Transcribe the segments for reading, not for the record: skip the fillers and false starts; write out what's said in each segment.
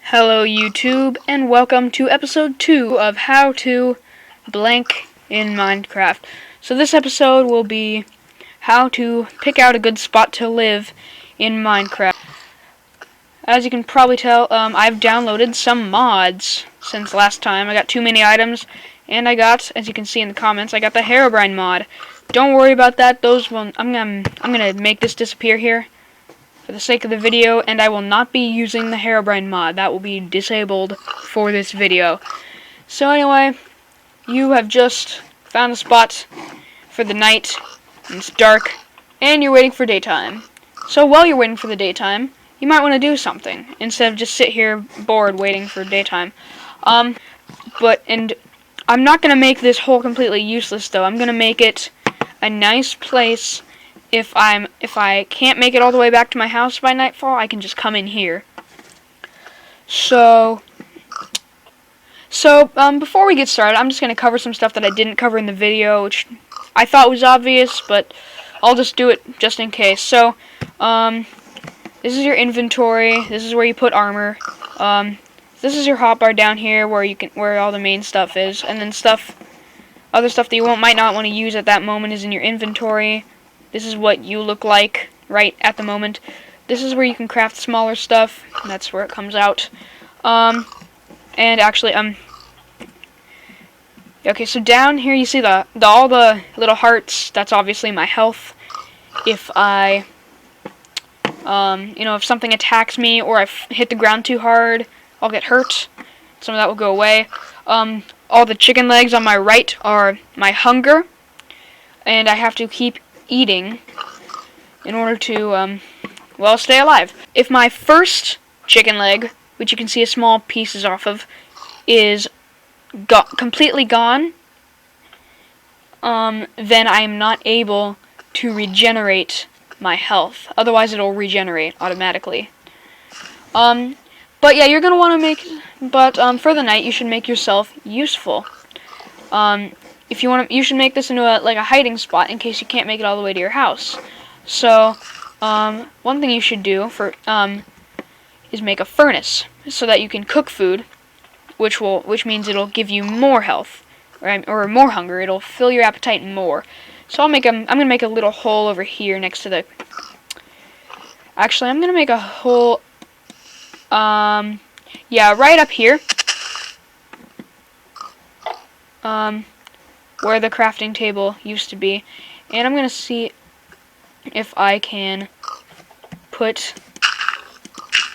Hello YouTube, and welcome to episode 2 of How to Blank in Minecraft. So this episode will be how to pick out a good spot to live in Minecraft. As you can probably tell, I've downloaded some mods since last time. I got too many items, and I got, as you can see in the comments, I got the Herobrine mod. Don't worry about that. I'm gonna make this disappear here for the sake of the video, and I will not be using the Herobrine mod. That will be disabled for this video. So anyway, you have just found a spot for the night, and it's dark, and you're waiting for daytime. So while you're waiting for the daytime, you might want to do something, instead of just sit here bored waiting for daytime. And I'm not going to make this hole completely useless, though. I'm going to make it a nice place. If I can't make it all the way back to my house by nightfall, I can just come in here. So before we get started, I'm just going to cover some stuff that I didn't cover in the video, which I thought was obvious, but I'll just do it just in case. So, this is your inventory. This is where you put armor. This is your hotbar down here where all the main stuff is, and then other stuff that you might not want to use at that moment is in your inventory. This is what you look like right at the moment. This is where you can craft smaller stuff. That's where it comes out. And actually, okay, so down here you see all the little hearts. That's obviously my health. If if something attacks me or I hit the ground too hard, I'll get hurt. Some of that will go away. All the chicken legs on my right are my hunger, and I have to keep eating in order to stay alive. If my first chicken leg, which you can see a small pieces off of, is completely gone, then I am not able to regenerate my health. Otherwise it'll regenerate automatically. But yeah, you're gonna want to for the night you should make yourself useful. If you want to, you should make this into a hiding spot in case you can't make it all the way to your house. So, one thing you should do is make a furnace so that you can cook food, which means it'll give you more health or more hunger. It'll fill your appetite more. So I'm gonna make a little hole over here next to the. Actually, I'm gonna make a hole. Yeah, right up here. Where the crafting table used to be, and I'm gonna see if I can put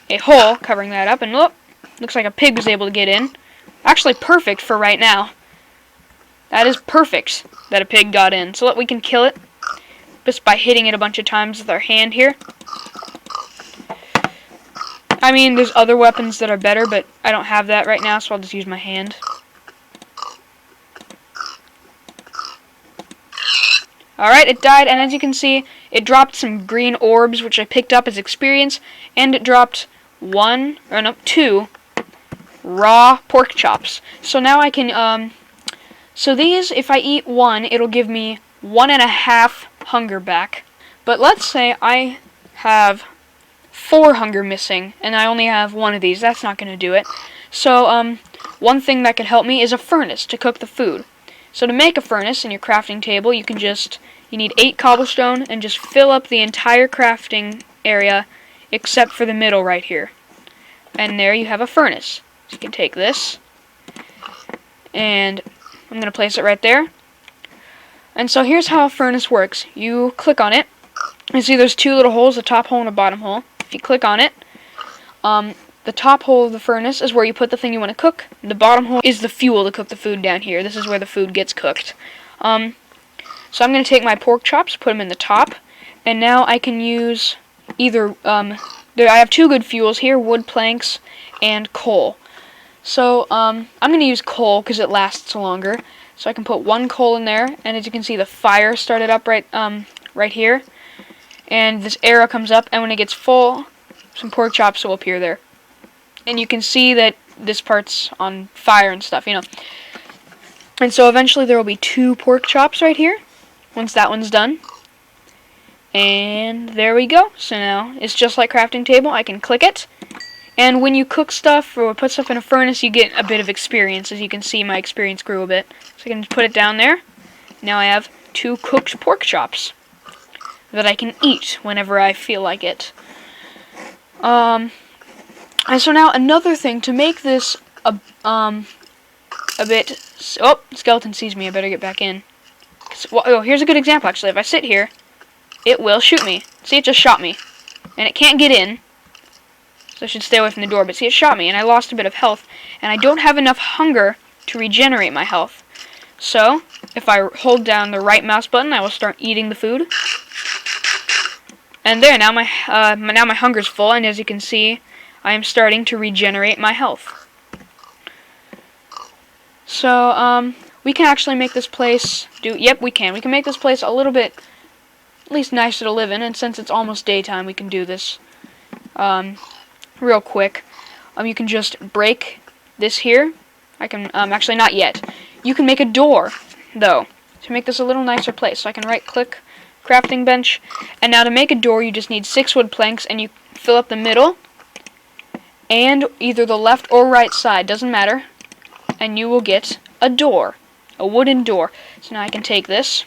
a hole covering that up, and look, looks like a pig was able to get in. Actually perfect for right now. That is perfect that a pig got in. So we can kill it just by hitting it a bunch of times with our hand here. I mean, there's other weapons that are better, but I don't have that right now, so I'll just use my hand. Alright, it died, and as you can see, it dropped some green orbs, which I picked up as experience, and it dropped 2 raw pork chops. So now I can, so these, if I eat one, it'll give me 1.5 hunger back. But let's say I have 4 hunger missing, and I only have 1 of these. That's not going to do it. So, one thing that could help me is a furnace to cook the food. So to make a furnace in your crafting table, you need 8 cobblestone and just fill up the entire crafting area except for the middle right here. And there you have a furnace. So you can take this, and I'm going to place it right there. And so here's how a furnace works. You click on it. You see there's 2 little holes, a top hole and a bottom hole. If you click on it, the top hole of the furnace is where you put the thing you want to cook. The bottom hole is the fuel to cook the food down here. This is where the food gets cooked. So I'm going to take my pork chops, put them in the top, and now I can use either, I have 2 good fuels here, wood planks and coal. So I'm going to use coal because it lasts longer. So I can put 1 coal in there, and as you can see the fire started up right here. And this arrow comes up, and when it gets full, some pork chops will appear there. And you can see that this part's on fire and stuff, And so eventually there will be 2 pork chops right here, once that one's done. And there we go. So now it's just like crafting table. I can click it, And when you cook stuff or put stuff in a furnace, you get a bit of experience. As you can see, my experience grew a bit. So I can put it down there. Now I have 2 cooked pork chops that I can eat whenever I feel like it. And so now another thing to make this a bit... Oh, skeleton sees me. I better get back in. Oh, here's a good example, actually. If I sit here, it will shoot me. See, it just shot me. And it can't get in. So I should stay away from the door. But see, it shot me, and I lost a bit of health. And I don't have enough hunger to regenerate my health. So, if I hold down the right mouse button, I will start eating the food. And there, now my hunger's full, and as you can see, I am starting to regenerate my health. So, we can actually make this place yep, we can. We can make this place a little bit, at least nicer to live in, and since it's almost daytime, we can do this, real quick. You can just break this here. I can, actually not yet. You can make a door, though, to make this a little nicer place. So I can right-click, crafting bench, and now to make a door, you just need 6 wood planks, and you fill up the middle, and either the left or right side, doesn't matter, and you will get a door, a wooden door. So now I can take this,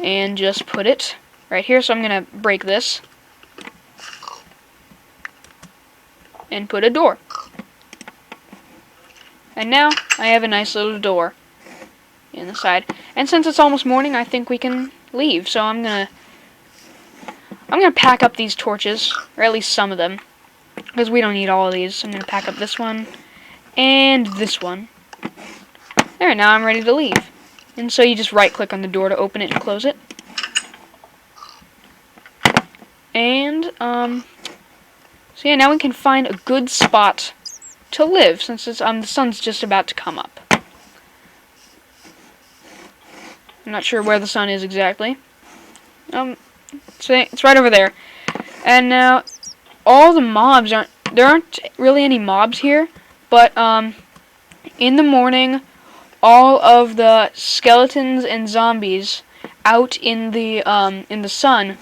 and just put it right here. So I'm going to break this, and put a door. And now I have a nice little door in the side. And since it's almost morning, I think we can leave. So I'm gonna pack up these torches, or at least some of them, because we don't need all of these. I'm gonna pack up this one and this one. There, now I'm ready to leave. And so you just right-click on the door to open it and close it. And so yeah, now we can find a good spot to live, since it's, the sun's just about to come up. I'm not sure where the sun is exactly. So it's right over there. And now, all the mobs there aren't really any mobs here, but in the morning, all of the skeletons and zombies out in the sun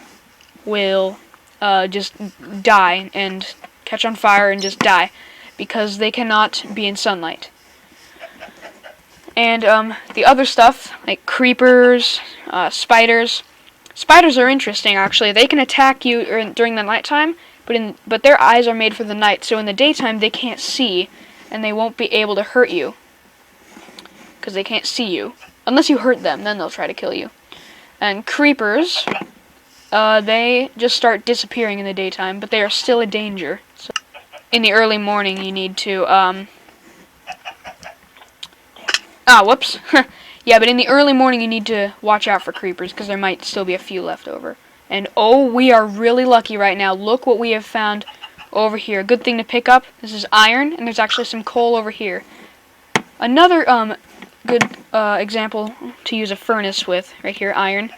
will just die and catch on fire and just die, because they cannot be in sunlight. And the other stuff, like creepers, spiders. Spiders are interesting, actually. They can attack you during the nighttime, but their eyes are made for the night, so in the daytime they can't see, and they won't be able to hurt you, because they can't see you. Unless you hurt them, then they'll try to kill you. And creepers, they just start disappearing in the daytime, but they are still a danger. So in the early morning, you need to, whoops. Yeah, but in the early morning, you need to watch out for creepers, because there might still be a few left over. And, oh, we are really lucky right now. Look what we have found over here. Good thing to pick up. This is iron, and there's actually some coal over here. Another, good, example to use a furnace with, right here, iron.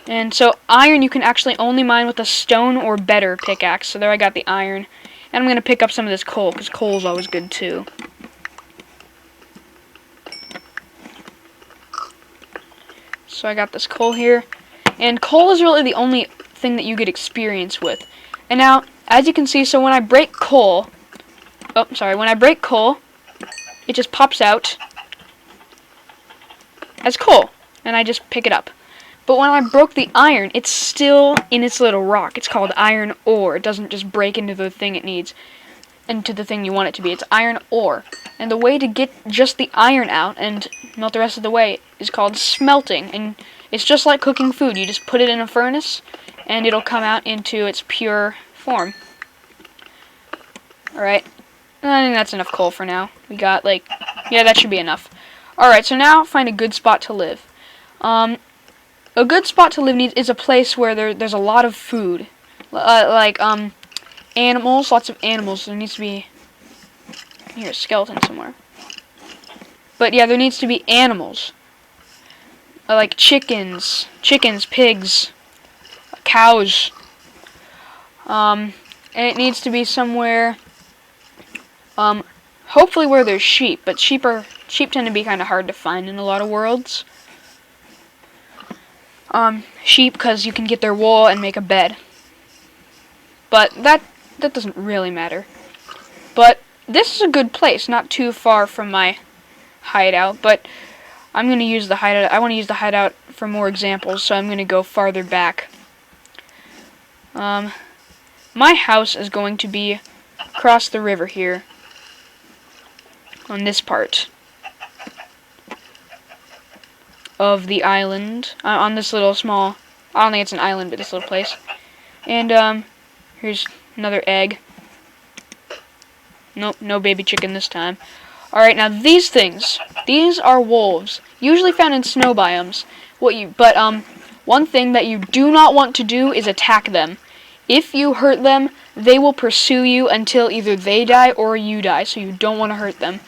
And so, iron you can actually only mine with a stone or better pickaxe. So there I got the iron. And I'm going to pick up some of this coal, because coal is always good, too. So I got this coal here. And coal is really the only thing that you get experience with. And now, as you can see, so when I break coal... Oh, sorry. When I break coal, it just pops out as coal. And I just pick it up. But when I broke the iron, it's still in its little rock. It's called iron ore. It doesn't just break into the thing it needs, into the thing you want it to be. It's iron ore. And the way to get just the iron out and melt the rest of the way is called smelting. And it's just like cooking food. You just put it in a furnace, and it'll come out into its pure form. Alright. I think that's enough coal for now. We got, yeah, that should be enough. Alright, so now find a good spot to live. A good spot to live is a place where there's a lot of food. Animals, lots of animals. There needs to be... I can hear a skeleton somewhere. But yeah, there needs to be animals. Like chickens, pigs, cows. And it needs to be somewhere, hopefully where there's sheep. But sheep tend to be kind of hard to find in a lot of worlds. Sheep, because you can get their wool and make a bed. But that that doesn't really matter. But this is a good place, not too far from my hideout, but I'm going to use the hideout. I want to use the hideout for more examples, so I'm going to go farther back. My house is going to be across the river here, on this part of the island, on this little small, I don't think it's an island, but this little place. And here's another egg. Nope, no baby chicken this time. Alright, now these things, these are wolves, usually found in snow biomes. One thing that you do not want to do is attack them. If you hurt them, they will pursue you until either they die or you die, so you don't want to hurt them.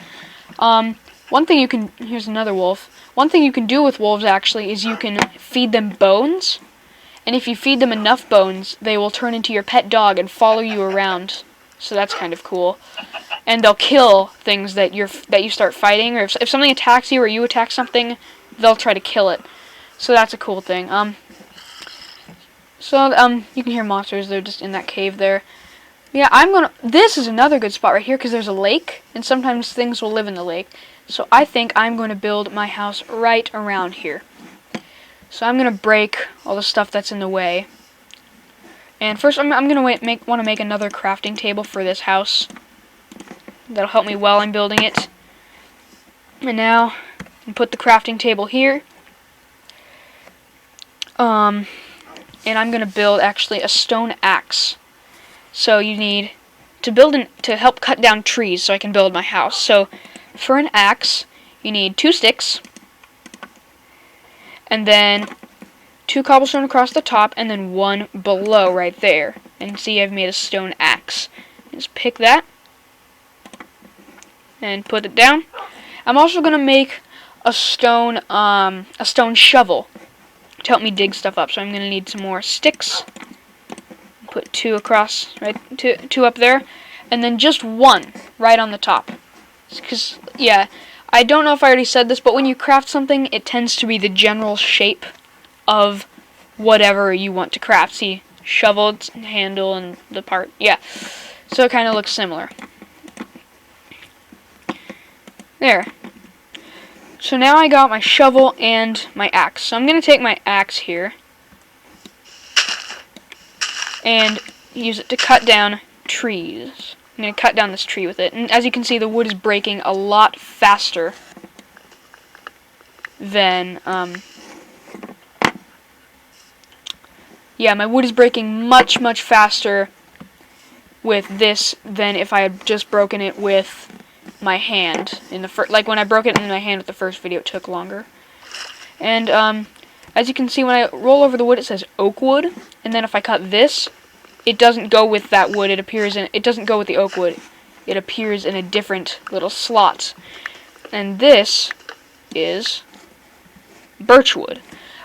Here's another wolf. One thing you can do with wolves, actually, is you can feed them bones. And if you feed them enough bones, they will turn into your pet dog and follow you around. So that's kind of cool. And they'll kill things that you start fighting, or if something attacks you or you attack something, they'll try to kill it. So that's a cool thing. You can hear monsters. They're just in that cave there. Yeah, this is another good spot right here because there's a lake, and sometimes things will live in the lake. So I think I'm going to build my house right around here. So I'm going to break all the stuff that's in the way. And first, I'm going to want to make another crafting table for this house. That'll help me while I'm building it. And now, I'll put the crafting table here. And I'm going to build, actually, a stone axe. So you need to help cut down trees so I can build my house. So for an axe, you need 2 sticks, and then 2 cobblestone across the top, and then 1 below right there. And see, I've made a stone axe. Just pick that and put it down. I'm also gonna make a stone shovel to help me dig stuff up. So I'm gonna need some more sticks. Put 2 across, right? 2 up there, and then just 1 right on the top. Because yeah, I don't know if I already said this, but when you craft something, it tends to be the general shape of whatever you want to craft. See, shovel, handle, and the part. Yeah, so it kind of looks similar. There. So now I got my shovel and my axe. So I'm going to take my axe here and use it to cut down trees. I'm going to cut down this tree with it. And as you can see, the wood is breaking a lot faster than, yeah, my wood is breaking much, much faster with this than if I had just broken it with my hand. Like when I broke it in my hand with the first video, it took longer. And as you can see, when I roll over the wood, it says oak wood. And then if I cut this, it doesn't go with that wood. It doesn't go with the oak wood. It appears in a different little slot. And this is birch wood.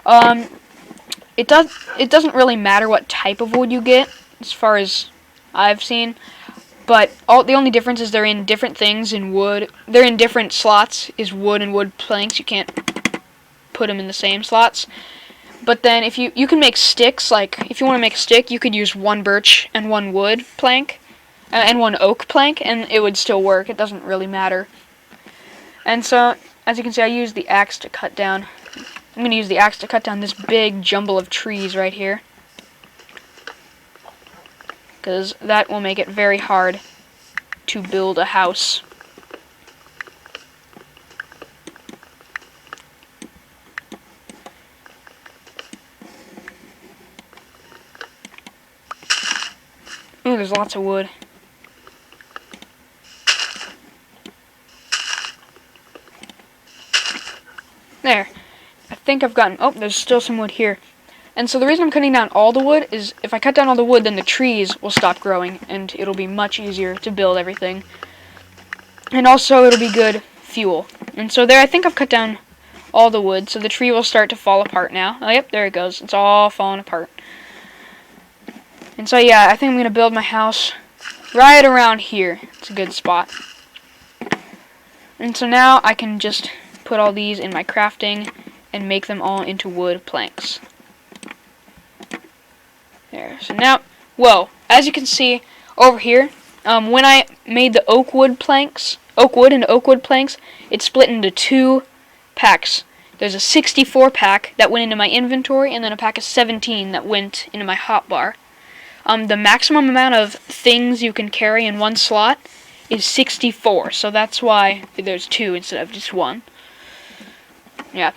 It doesn't really matter what type of wood you get, as far as I've seen. But the only difference is they're in different things in wood. They're in different slots, is wood and wood planks. You can't put them in the same slots. But then if you can make sticks, like if you want to make a stick, you could use 1 birch and 1 wood plank, and 1 oak plank, and it would still work. It doesn't really matter. And so, as you can see, I use the axe to cut down. I'm going to use the axe to cut down this big jumble of trees right here, because that will make it very hard to build a house. Ooh, there's lots of wood. There. I think I've gotten... Oh, there's still some wood here. And so the reason I'm cutting down all the wood is if I cut down all the wood, then the trees will stop growing, and it'll be much easier to build everything. And also, it'll be good fuel. And so there, I think I've cut down all the wood, so the tree will start to fall apart now. Oh, yep, there it goes. It's all falling apart. And so, yeah, I think I'm going to build my house right around here. It's a good spot. And so now I can just put all these in my crafting and make them all into wood planks. There. So now, whoa, as you can see, over here, when I made the oak wood and oak wood planks, it split into 2 packs. There's a 64 pack that went into my inventory, and then a pack of 17 that went into my hotbar. The maximum amount of things you can carry in one slot is 64, so that's why there's 2 instead of just 1. Yeah.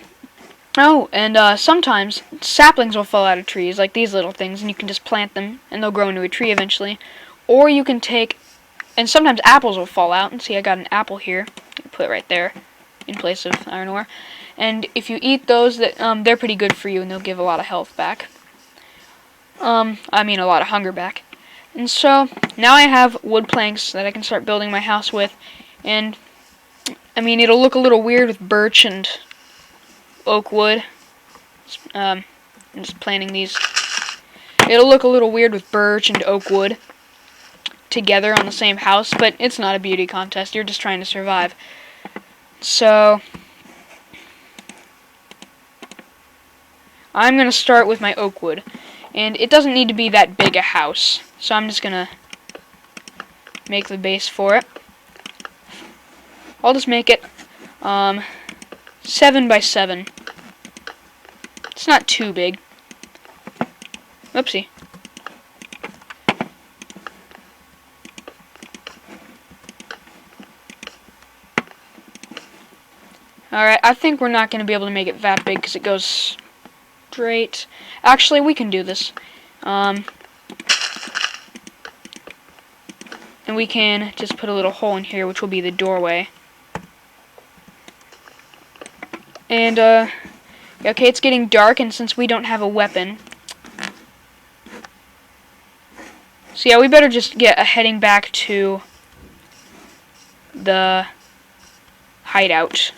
Oh, and sometimes saplings will fall out of trees, like these little things, and you can just plant them, and they'll grow into a tree eventually. Or you can take, and sometimes apples will fall out, and see I got an apple here, put it right there, in place of iron ore. And if you eat those, they're pretty good for you, and they'll give a lot of health back. I mean a lot of hunger back. And so, now I have wood planks that I can start building my house with, and, I mean, it'll look a little weird with birch and oak wood. I'm just planting these. It'll look a little weird with birch and oak wood together on the same house, but it's not a beauty contest. You're just trying to survive. So, I'm going to start with my oak wood. And it doesn't need to be that big a house. So I'm just going to make the base for it. I'll just make it 7 by 7. It's not too big. Oopsie. Alright, I think we're not going to be able to make it that big because it goes straight. Actually, we can do this. And we can just put a little hole in here, which will be the doorway. And, okay, it's getting dark, and since we don't have a weapon... So yeah, we better just get heading back to the hideout.